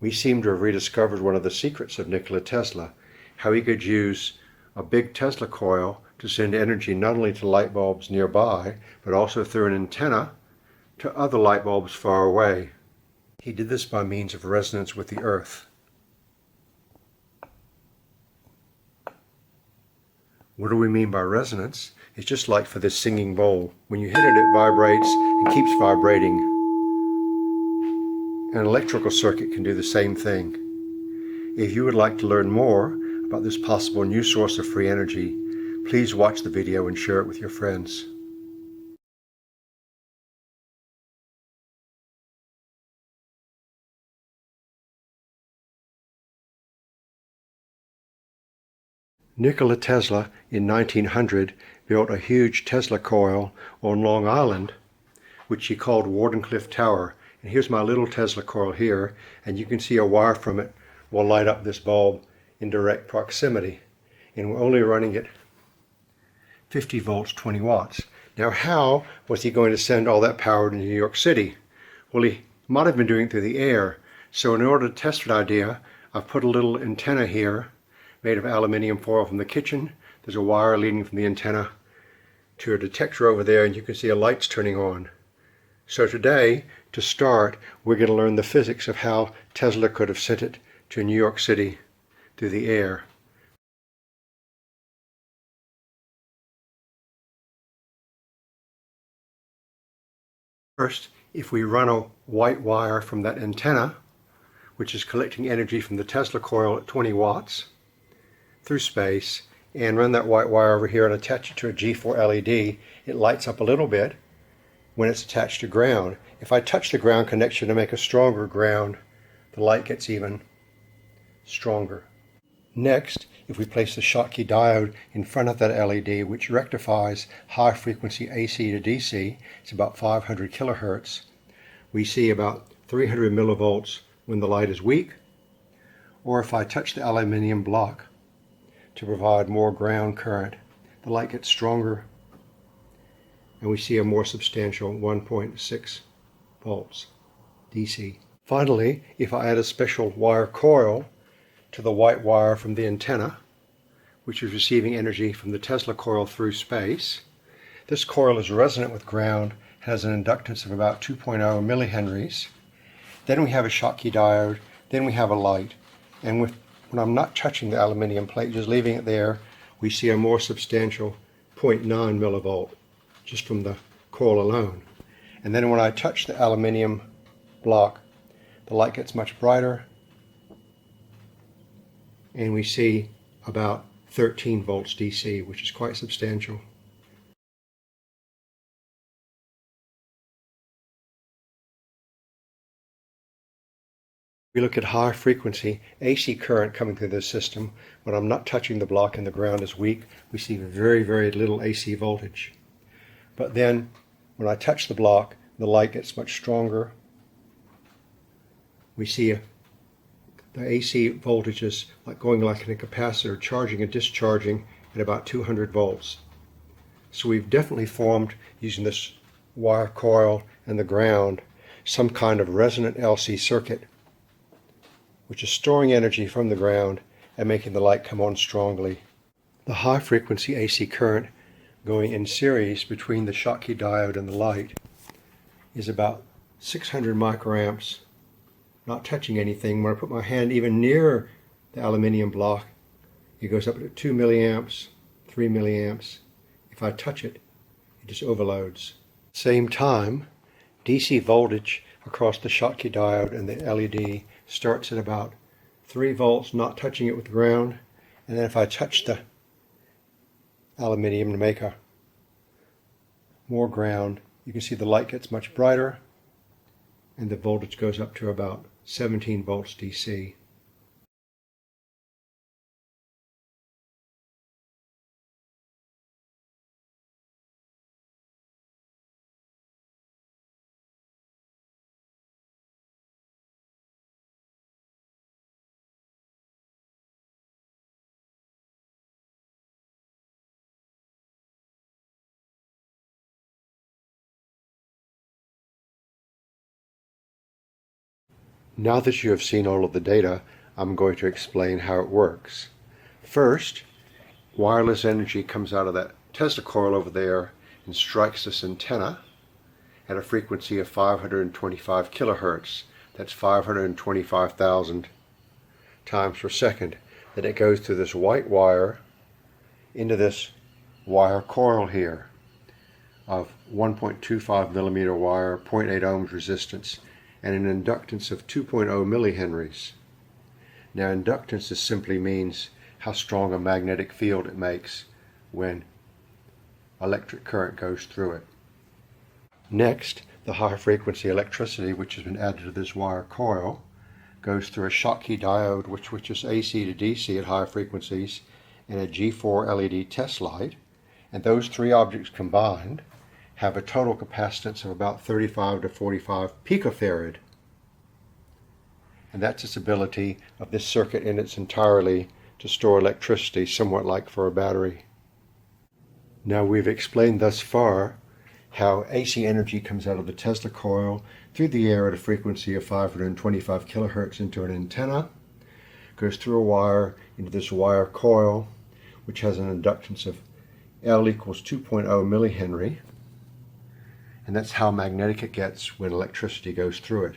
We seem to have rediscovered one of the secrets of Nikola Tesla, how he could use a big Tesla coil to send energy not only to light bulbs nearby, but also through an antenna to other light bulbs far away. He did this by means of resonance with the Earth. What do we mean by resonance? It's just like for this singing bowl. When you hit it, it vibrates and keeps vibrating. An electrical circuit can do the same thing. If you would like to learn more about this possible new source of free energy, please watch the video and share it with your friends. Nikola Tesla in 1900 built a huge Tesla-coil on Long Island, which he called Wardenclyffe Tower. And here's my little Tesla-coil here, and you can see a wire from it will light up this bulb in direct proximity. And we're only running it 50 volts, 20 watts. Now, how was he going to send all that power to New York City? Well, he might have been doing it through the air. So in order to test that idea, I've put a little antenna here made of aluminium foil from the kitchen. There's a wire leading from the antenna to a detector over there, and you can see a light's turning on. So today, to start, we're going to learn the physics of how Tesla could have sent it to New York City through the air. First, if we run a white wire from that antenna, which is collecting energy from the Tesla coil at 20 watts, through space, and run that white wire over here and attach it to a G4 LED, it lights up a little bit when it's attached to ground. If I touch the ground connection to make a stronger ground, the light gets even stronger. Next, if we place the Schottky diode in front of that LED, which rectifies high frequency AC to DC, it's about 500 kilohertz, we see about 300 millivolts when the light is weak. Or if I touch the aluminium block to provide more ground current, the light gets stronger and we see a more substantial 1.6 volts DC. Finally, if I add a special wire coil to the white wire from the antenna, which is receiving energy from the Tesla coil through space, this coil is resonant with ground, has an inductance of about 2.0 millihenries. Then we have a Schottky diode, then we have a light, and when I'm not touching the aluminium plate, just leaving it there, we see a more substantial 0.9 millivolt just from the coil alone. And then when I touch the aluminium block, the light gets much brighter, and we see about 13 volts DC, which is quite substantial. We look at high frequency AC current coming through this system. When I'm not touching the block and the ground is weak, we see very, very little AC voltage. But then when I touch the block, the light gets much stronger. We see the AC voltages like going like in a capacitor, charging and discharging at about 200 volts. So we've definitely formed, using this wire coil and the ground, some kind of resonant LC circuit, which is storing energy from the ground and making the light come on strongly. The high frequency AC current going in series between the Schottky diode and the light is about 600 microamps, not touching anything. When I put my hand even near the aluminium block, it goes up to 2 milliamps, 3 milliamps. If I touch it, it just overloads. Same time, DC voltage across the Schottky diode and the LED starts at about 3 volts, not touching it with the ground. And then if I touch the aluminium to make a more ground, you can see the light gets much brighter and the voltage goes up to about 17 volts DC. Now that you have seen all of the data, I'm going to explain how it works. First, wireless energy comes out of that Tesla coil over there and strikes this antenna at a frequency of 525 kilohertz. That's 525,000 times per second. Then it goes through this white wire into this wire coil here of 1.25 millimeter wire, 0.8 ohms resistance, and an inductance of 2.0 millihenries. Now, inductance just simply means how strong a magnetic field it makes when electric current goes through it. Next, the high frequency electricity, which has been added to this wire coil, goes through a Schottky diode, which switches AC to DC at high frequencies, and a G4 LED test light, and those three objects combined have a total capacitance of about 35 to 45 picofarad. And that's its ability of this circuit in its entirety to store electricity, somewhat like for a battery. Now, we've explained thus far how AC energy comes out of the Tesla coil through the air at a frequency of 525 kilohertz into an antenna, goes through a wire into this wire coil, which has an inductance of L equals 2.0 millihenry, and that's how magnetic it gets when electricity goes through it.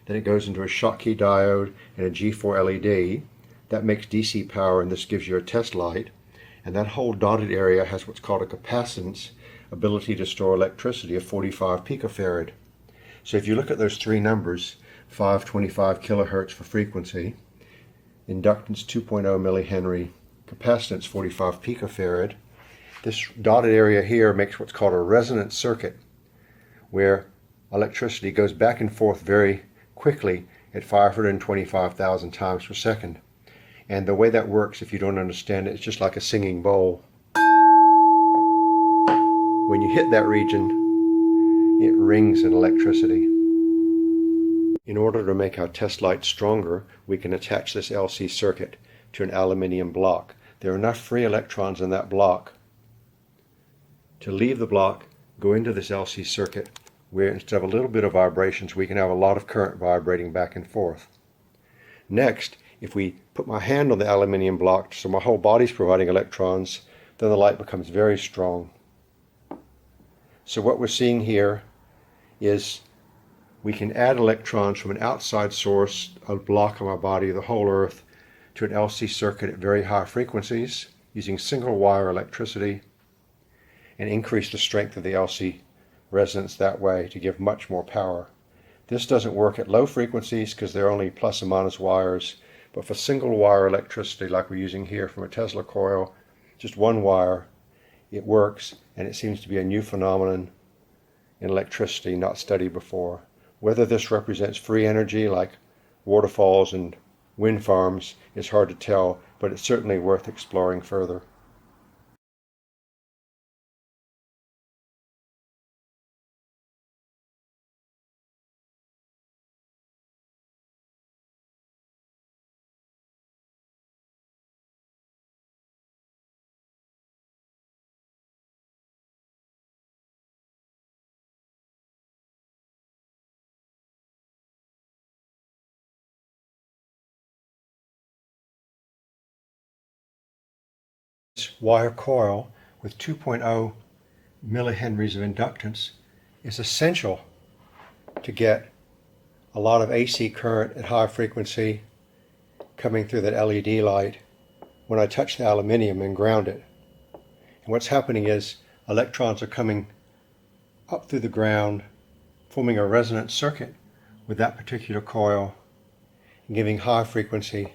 Then it goes into a Schottky diode and a G4 LED. That makes DC power, and this gives you a test light. And that whole dotted area has what's called a capacitance, ability to store electricity of 45 picofarad. So if you look at those three numbers, 525 kilohertz for frequency, inductance 2.0 millihenry, capacitance 45 picofarad, this dotted area here makes what's called a resonant circuit, where electricity goes back and forth very quickly at 525,000 times per second. And the way that works, if you don't understand it, it's just like a singing bowl. When you hit that region, it rings in electricity. In order to make our test light stronger, we can attach this LC circuit to an aluminium block. There are enough free electrons in that block to leave the block, go into this LC circuit, where instead of a little bit of vibrations, we can have a lot of current vibrating back and forth. Next, if we put my hand on the aluminium block so my whole body's providing electrons, then the light becomes very strong. So what we're seeing here is we can add electrons from an outside source, a block on my body, the whole Earth, to an LC circuit at very high frequencies using single wire electricity, and increase the strength of the LC resonance that way to give much more power. This doesn't work at low frequencies because they're only plus and minus wires, but for single wire electricity like we're using here from a Tesla coil, just one wire, it works, and it seems to be a new phenomenon in electricity not studied before. Whether this represents free energy like waterfalls and wind farms is hard to tell, but it's certainly worth exploring further. This wire coil with 2.0 millihenries of inductance is essential to get a lot of AC current at high frequency coming through that LED light when I touch the aluminium and ground it. And what's happening is electrons are coming up through the ground, forming a resonant circuit with that particular coil and giving high frequency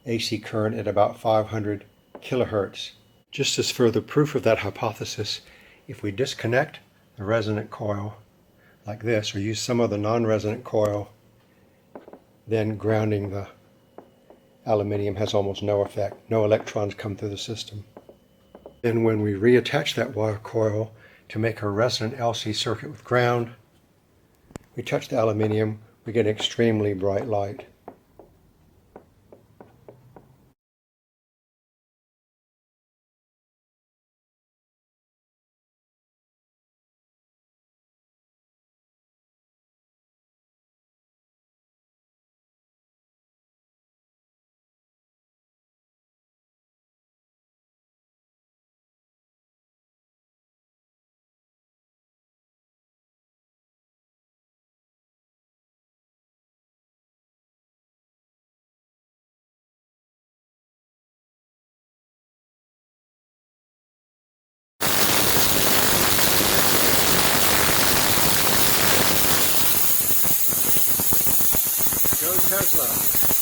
AC current at about 500 kilohertz. Just as further proof of that hypothesis, if we disconnect the resonant coil like this, or use some other non-resonant coil, then grounding the aluminium has almost no effect. No electrons come through the system. Then when we reattach that wire coil to make a resonant LC circuit with ground, we touch the aluminium, we get extremely bright light. Go Tesla!